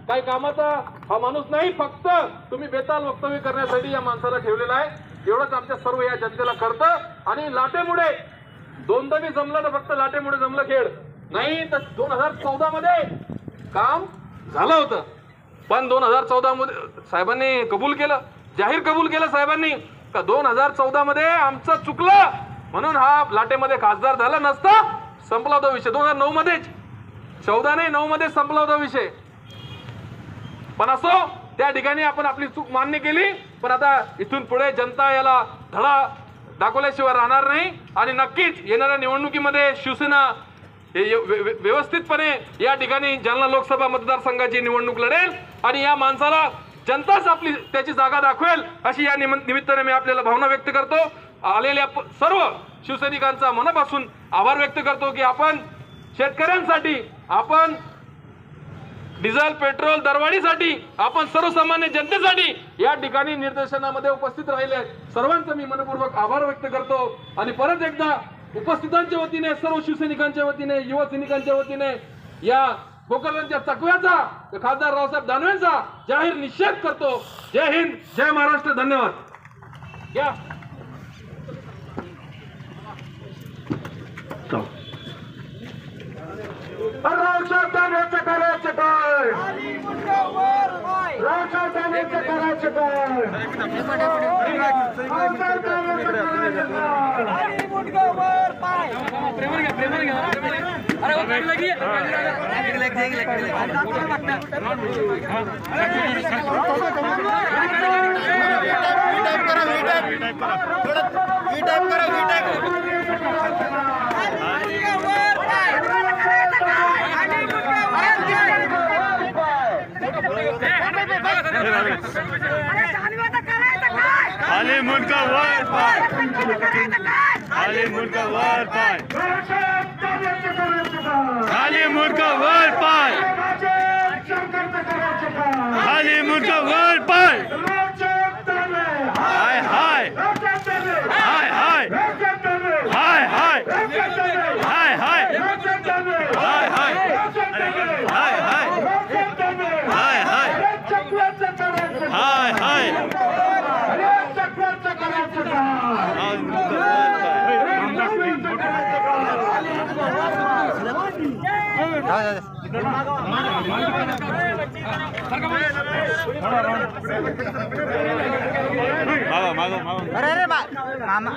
काही कामाचा हा माणूस नाही, फक्त तुम्ही बेताल वक्तव्य करण्यासाठी या माणसाला ठेवलेला आहे. एवढंच आमच्या सर्व या जनतेला कळतं. आणि लाटेमुळे दोनदा बी जमलं तर फक्त लाटेमुळे जमलं खेळ नाही. तर 2014 मध्ये काम झालं होतं, पण 2014 मध्ये साहेबांनी कबूल केलं, जाहीर कबूल केलं साहेबांनी का 2014 मध्ये आमचं चुकलं म्हणून हा लाटेमध्ये खासदार झाला नसता, संपला होता विषय. 2009 मध्येच, 14 नाही 9 मध्ये संपला होता विषय. पण असो, त्या ठिकाणी आपण आपली चूक मान्य केली. पण आता इथून पुढे जनता याला धडा दाखवल्याशिवाय राहणार नाही. आणि नक्कीच येणाऱ्या निवडणुकीमध्ये शिवसेना व्यवस्थितपणे या ठिकाणी जालना लोकसभा मतदारसंघाची निवडणूक लढेल आणि या माणसाला जनताच आपली त्याची जागा दाखवेल अशी या निमित्ताने मी आपल्याला भावना व्यक्त करतो. आलेल्या सर्व शिवसैनिकांचा मनापासून आभार व्यक्त करतो की आपण शेतकऱ्यांसाठी, आपण डिझेल पेट्रोल दरवाढीसाठी, आपण सर्वसामान्य जनतेसाठी या ठिकाणी निर्देशनामध्ये उपस्थित राहिले. सर्वांचं मी मनपूर्वक आभार व्यक्त करतो. आणि परत एकदा उपस्थितांच्या वतीने, सर्व शिवसैनिकांच्या वतीने, युवा सैनिकांच्या वतीने या गोकर्णांच्या चकव्याचा, खासदार रावसाहेब दानवेंचा जाहीर निषेध करतो. जय हिंद, जय महाराष्ट्र, धन्यवाद. या रावसाहेब दानवेंचं करायचं काय? रावसाहेब दानवेंचं करायचं काय? रावसाहेब दानवेंचं करायचं काय? आले मुलगा वर पाय, आले मुलगा वर पाय, आले मुलगा वर पाय, आले मुलगा वर पाय. हाय हाय हाय हाय हाय हाय हाय हाय हाय हाय हाय हाय हाय हाय अरे अरे मामा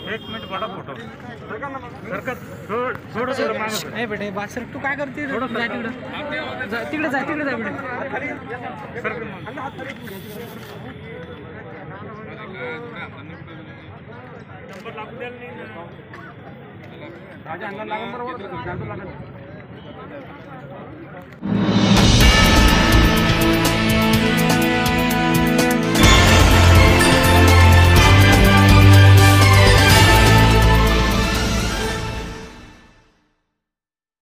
एक मिनिट बड़ा फोटो बेटे बात सर तू काय करते तिकडे जा बेटे राजा अंगण लागून बरोबर